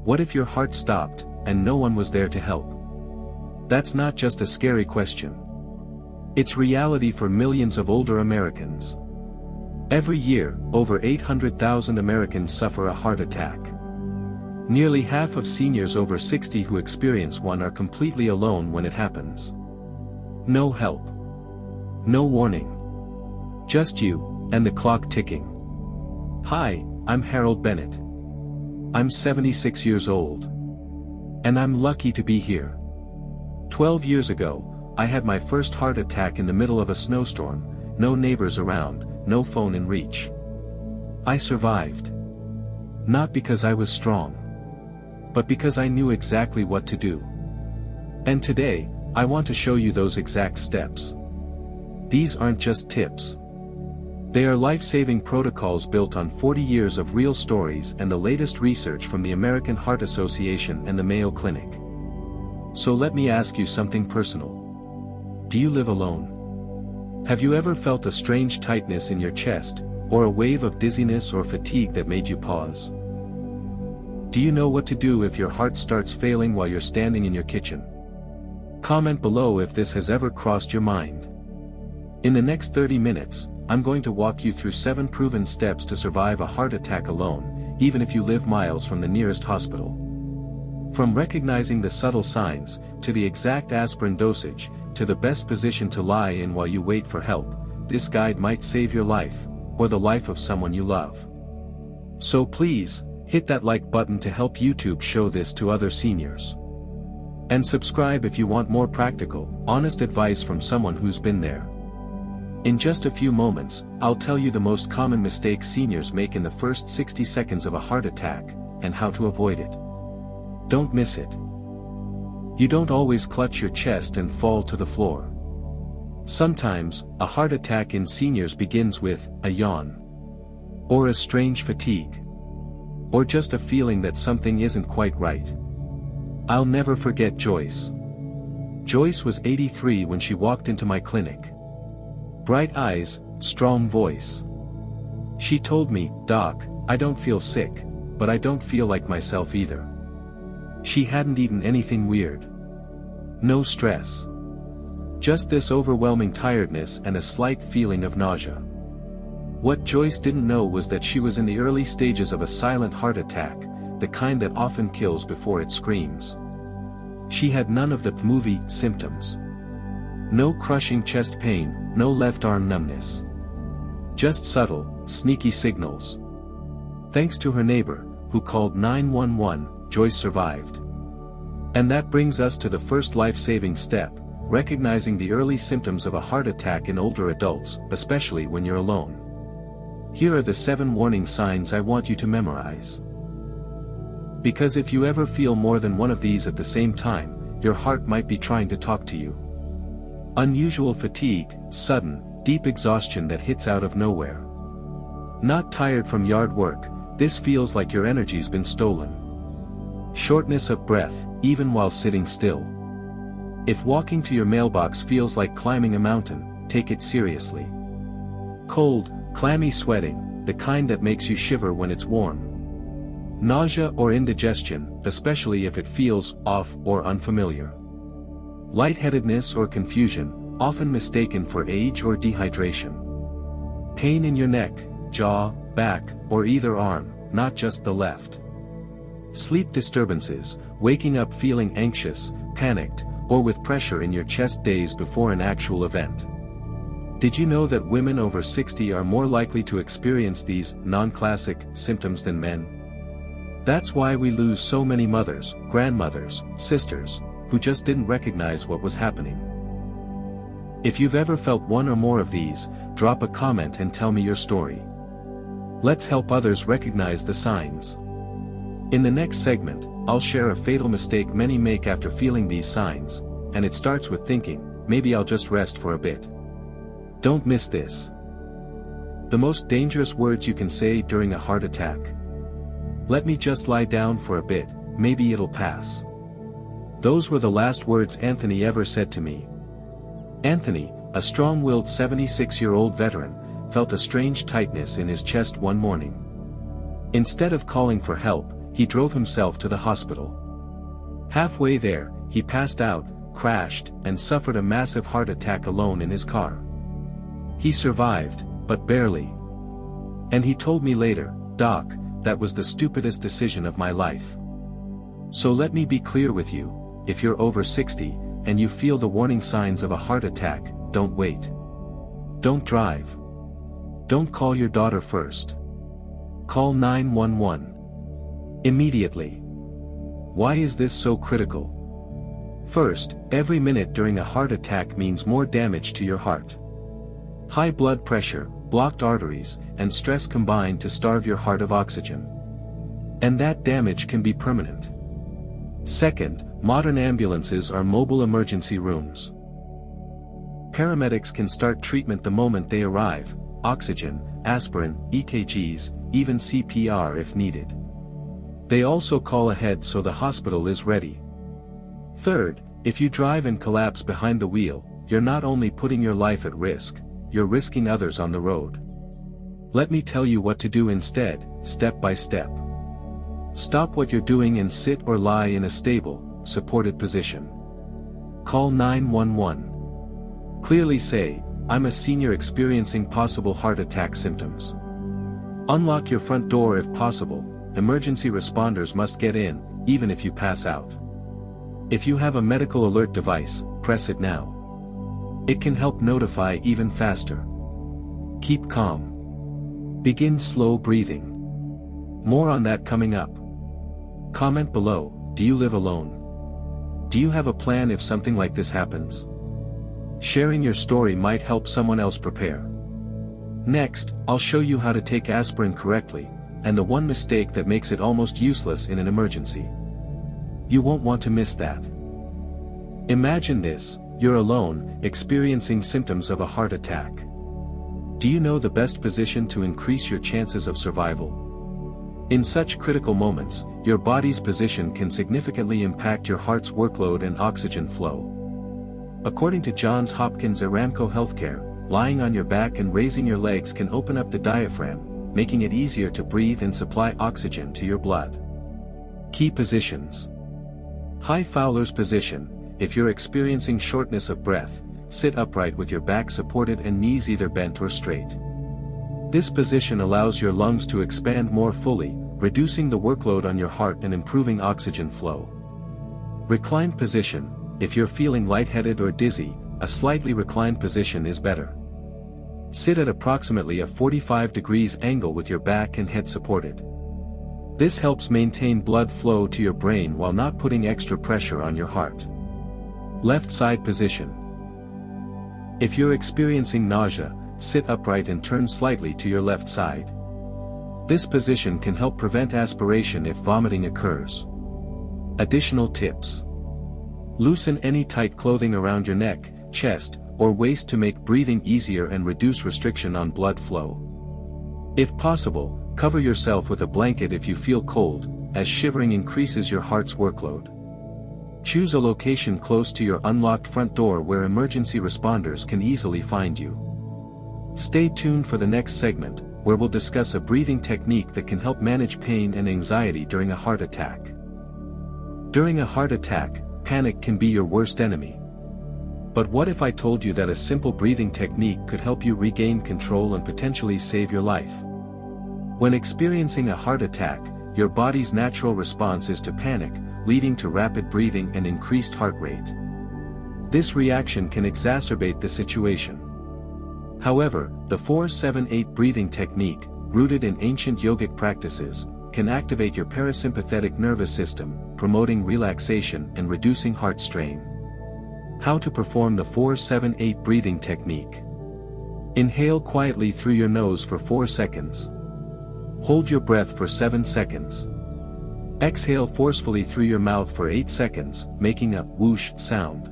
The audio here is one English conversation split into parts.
What if your heart stopped, and no one was there to help? That's not just a scary question. It's reality for millions of older Americans. Every year, over 800,000 Americans suffer a heart attack. Nearly half of seniors over 60 who experience one are completely alone when it happens. No help. No warning. Just you, and the clock ticking. Hi, I'm Harold Bennett. I'm 76 years old. And I'm lucky to be here. 12 years ago, I had my first heart attack in the middle of a snowstorm, no neighbors around, no phone in reach. I survived. Not because I was strong, but because I knew exactly what to do. And today, I want to show you those exact steps. These aren't just tips. They are life-saving protocols built on 40 years of real stories and the latest research from the American Heart Association and the Mayo Clinic. So let me ask you something personal. Do you live alone? Have you ever felt a strange tightness in your chest, or a wave of dizziness or fatigue that made you pause? Do you know what to do if your heart starts failing while you're standing in your kitchen? Comment below if this has ever crossed your mind. In the next 30 minutes, I'm going to walk you through 7 proven steps to survive a heart attack alone, even if you live miles from the nearest hospital. From recognizing the subtle signs, to the exact aspirin dosage, to the best position to lie in while you wait for help, this guide might save your life, or the life of someone you love. So please, hit that like button to help YouTube show this to other seniors. And subscribe if you want more practical, honest advice from someone who's been there. In just a few moments, I'll tell you the most common mistakes seniors make in the first 60 seconds of a heart attack, and how to avoid it. Don't miss it. You don't always clutch your chest and fall to the floor. Sometimes, a heart attack in seniors begins with a yawn, or a strange fatigue, or just a feeling that something isn't quite right. I'll never forget Joyce. Joyce was 83 when she walked into my clinic. Bright eyes, strong voice. She told me, "Doc, I don't feel sick, but I don't feel like myself either." She hadn't eaten anything weird. No stress. Just this overwhelming tiredness and a slight feeling of nausea. What Joyce didn't know was that she was in the early stages of a silent heart attack, the kind that often kills before it screams. She had none of the movie symptoms. No crushing chest pain, no left arm numbness. Just subtle, sneaky signals. Thanks to her neighbor, who called 911, Joyce survived. And that brings us to the first life-saving step, recognizing the early symptoms of a heart attack in older adults, especially when you're alone. Here are the 7 warning signs I want you to memorize. Because if you ever feel more than one of these at the same time, your heart might be trying to talk to you. Unusual fatigue, sudden, deep exhaustion that hits out of nowhere. Not tired from yard work, this feels like your energy's been stolen. Shortness of breath, even while sitting still. If walking to your mailbox feels like climbing a mountain, take it seriously. Cold, clammy sweating, the kind that makes you shiver when it's warm. Nausea or indigestion, especially if it feels off or unfamiliar. Lightheadedness or confusion, often mistaken for age or dehydration. Pain in your neck, jaw, back, or either arm, not just the left. Sleep disturbances, waking up feeling anxious, panicked, or with pressure in your chest days before an actual event. Did you know that women over 60 are more likely to experience these non-classic symptoms than men? That's why we lose so many mothers, grandmothers, sisters, who just didn't recognize what was happening. If you've ever felt one or more of these, drop a comment and tell me your story. Let's help others recognize the signs. In the next segment, I'll share a fatal mistake many make after feeling these signs, and it starts with thinking, maybe I'll just rest for a bit. Don't miss this. The most dangerous words you can say during a heart attack. Let me just lie down for a bit, maybe it'll pass. Those were the last words Anthony ever said to me. Anthony, a strong-willed 76-year-old veteran, felt a strange tightness in his chest one morning. Instead of calling for help, he drove himself to the hospital. Halfway there, he passed out, crashed, and suffered a massive heart attack alone in his car. He survived, but barely. And he told me later, "Doc, that was the stupidest decision of my life." So let me be clear with you, if you're over 60, and you feel the warning signs of a heart attack, don't wait. Don't drive. Don't call your daughter first. Call 911. Immediately. Why is this so critical? First, every minute during a heart attack means more damage to your heart. High blood pressure, blocked arteries, and stress combine to starve your heart of oxygen. And that damage can be permanent. Second, modern ambulances are mobile emergency rooms. Paramedics can start treatment the moment they arrive: oxygen, aspirin, EKGs, even CPR if needed. They also call ahead so the hospital is ready. Third, if you drive and collapse behind the wheel, you're not only putting your life at risk, you're risking others on the road. Let me tell you what to do instead, step by step. Stop what you're doing and sit or lie in a stable, supported position. Call 911. Clearly say, "I'm a senior experiencing possible heart attack symptoms." Unlock your front door if possible. Emergency responders must get in, even if you pass out. If you have a medical alert device, press it now. It can help notify even faster. Keep calm. Begin slow breathing. More on that coming up. Comment below, do you live alone? Do you have a plan if something like this happens? Sharing your story might help someone else prepare. Next, I'll show you how to take aspirin correctly, and the one mistake that makes it almost useless in an emergency. You won't want to miss that. Imagine this, you're alone, experiencing symptoms of a heart attack. Do you know the best position to increase your chances of survival? In such critical moments, your body's position can significantly impact your heart's workload and oxygen flow. According to Johns Hopkins Aramco Healthcare, lying on your back and raising your legs can open up the diaphragm, making it easier to breathe and supply oxygen to your blood. Key positions. High Fowler's position. If you're experiencing shortness of breath, sit upright with your back supported and knees either bent or straight. This position allows your lungs to expand more fully, reducing the workload on your heart and improving oxygen flow. Reclined position. If you're feeling lightheaded or dizzy, a slightly reclined position is better. Sit at approximately a 45 degrees angle with your back and head supported. This helps maintain blood flow to your brain while not putting extra pressure on your heart. Left side position. If you're experiencing nausea, sit upright and turn slightly to your left side. This position can help prevent aspiration if vomiting occurs. Additional tips. Loosen any tight clothing around your neck, chest, or waist to make breathing easier and reduce restriction on blood flow. If possible, cover yourself with a blanket if you feel cold, as shivering increases your heart's workload. Choose a location close to your unlocked front door where emergency responders can easily find you. Stay tuned for the next segment, where we'll discuss a breathing technique that can help manage pain and anxiety during a heart attack. During a heart attack, panic can be your worst enemy. But what if I told you that a simple breathing technique could help you regain control and potentially save your life? When experiencing a heart attack, your body's natural response is to panic, leading to rapid breathing and increased heart rate. This reaction can exacerbate the situation. However, the 4-7-8 breathing technique, rooted in ancient yogic practices, can activate your parasympathetic nervous system, promoting relaxation and reducing heart strain. How to perform the 4-7-8 breathing technique. Inhale quietly through your nose for 4 seconds. Hold your breath for 7 seconds. Exhale forcefully through your mouth for 8 seconds, making a whoosh sound.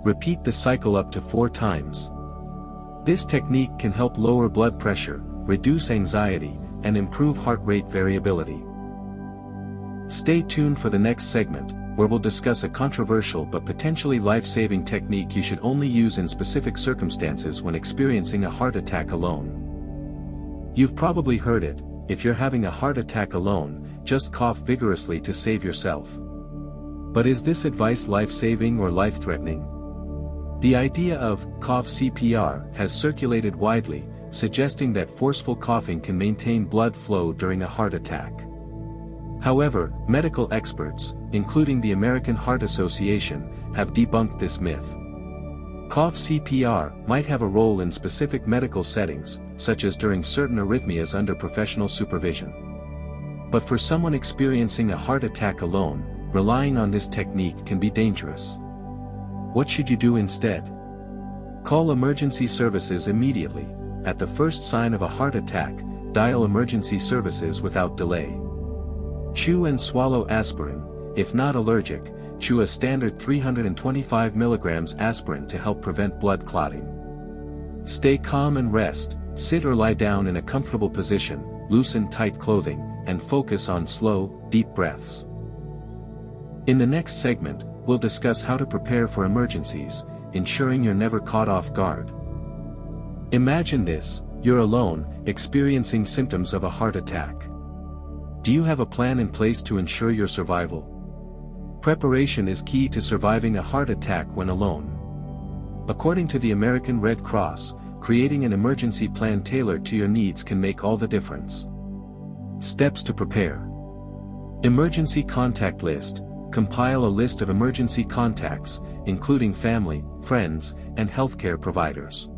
Repeat the cycle up to 4 times. This technique can help lower blood pressure, reduce anxiety, and improve heart rate variability. Stay tuned for the next segment, where we'll discuss a controversial but potentially life-saving technique you should only use in specific circumstances when experiencing a heart attack alone. You've probably heard it: if you're having a heart attack alone, just cough vigorously to save yourself. But is this advice life-saving or life-threatening? The idea of cough CPR has circulated widely, suggesting that forceful coughing can maintain blood flow during a heart attack. However, medical experts, including the American Heart Association, have debunked this myth. Cough CPR might have a role in specific medical settings, such as during certain arrhythmias under professional supervision. But for someone experiencing a heart attack alone, relying on this technique can be dangerous. What should you do instead? Call emergency services immediately. At the first sign of a heart attack, dial emergency services without delay. Chew and swallow aspirin. If not allergic, chew a standard 325 mg aspirin to help prevent blood clotting. Stay calm and rest. Sit or lie down in a comfortable position, loosen tight clothing, and focus on slow, deep breaths. In the next segment, we'll discuss how to prepare for emergencies, ensuring you're never caught off guard. Imagine this: you're alone, experiencing symptoms of a heart attack. Do you have a plan in place to ensure your survival? Preparation is key to surviving a heart attack when alone. According to the American Red Cross, creating an emergency plan tailored to your needs can make all the difference. Steps to prepare. Emergency contact list. Compile a list of emergency contacts, including family, friends, and healthcare providers.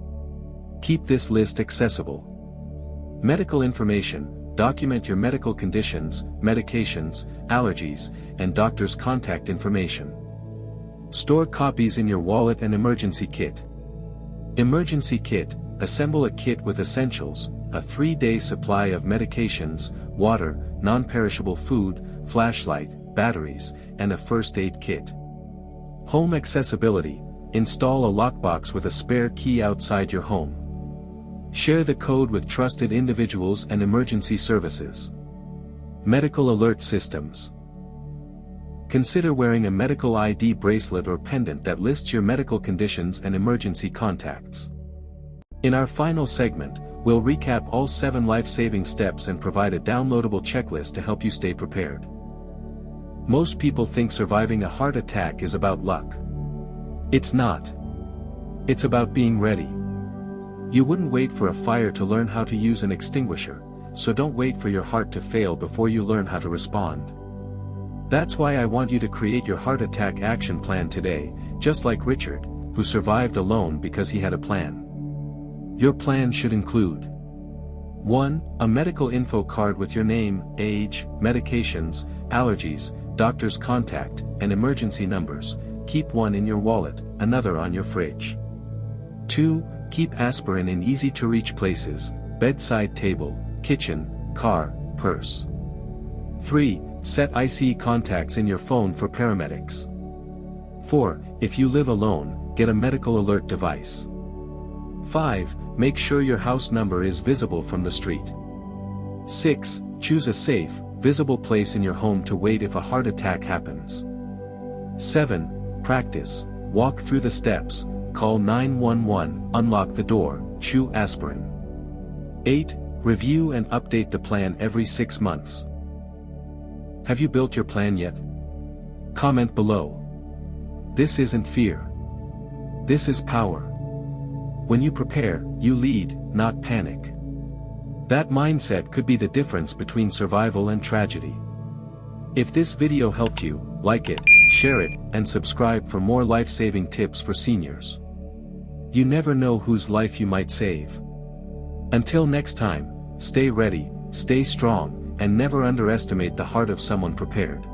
Keep this list accessible. Medical information. Document your medical conditions, medications, allergies, and doctor's contact information. Store copies in your wallet and emergency kit. Emergency kit. Assemble a kit with essentials, a 3-day supply of medications, water, non-perishable food, flashlight, batteries, and a first aid kit. Home accessibility. Install a lockbox with a spare key outside your home. Share the code with trusted individuals and emergency services. Medical alert systems. Consider wearing a medical ID bracelet or pendant that lists your medical conditions and emergency contacts. In our final segment, we'll recap all 7 life-saving steps and provide a downloadable checklist to help you stay prepared. Most people think surviving a heart attack is about luck. It's not. It's about being ready. You wouldn't wait for a fire to learn how to use an extinguisher, so don't wait for your heart to fail before you learn how to respond. That's why I want you to create your heart attack action plan today, just like Richard, who survived alone because he had a plan. Your plan should include 1. A medical info card with your name, age, medications, allergies, doctor's contact, and emergency numbers. Keep one in your wallet, another on your fridge. 2. Keep aspirin in easy-to-reach places, bedside table, kitchen, car, purse. 3. Set IC contacts in your phone for paramedics. 4. If you live alone, get a medical alert device. 5. Make sure your house number is visible from the street. 6. Choose a safe, visible place in your home to wait if a heart attack happens. 7. Practice. Walk through the steps, call 911, unlock the door, chew aspirin. 8. Review and update the plan every 6 months. Have you built your plan yet? Comment below. This isn't fear. This is power. When you prepare, you lead, not panic. That mindset could be the difference between survival and tragedy. If this video helped you, like it, share it, and subscribe for more life-saving tips for seniors. You never know whose life you might save. Until next time, stay ready, stay strong, and never underestimate the heart of someone prepared.